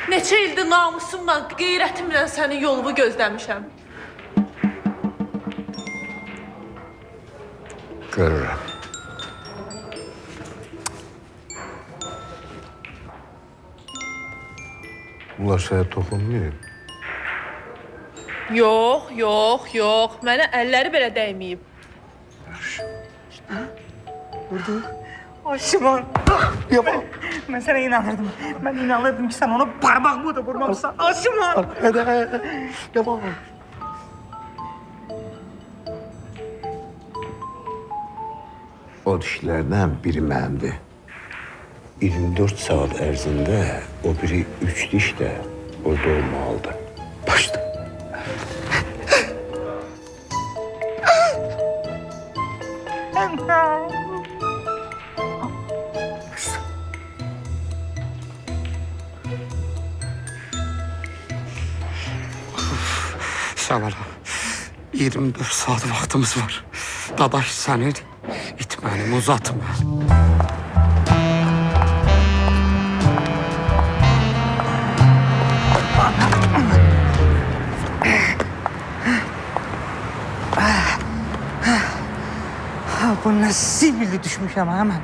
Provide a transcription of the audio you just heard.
Neçə ildir namusumla, qeyrətimlə sənin yolunu gözləmişəm. Görürəm. Bunlar sənə toxunmayıb. Yox. Mənə əlləri belə dəyməyib. Yaxşı. Aşıman. Yaman. Ben sana inanırdım. Ben inanırdım ki sen ona parmağımı da vurmamışsın. Aşıman. Hadi. Yaman. O dişlərdən biri mənimdir. 24 saat ərzində o biri 3 diş də orada olmalıdır. Başla. Şavala, 24 saat vaktimiz var. Dadaş senin, itmenimi uzatma. Bu nasıl bile düşmüş ama hemen.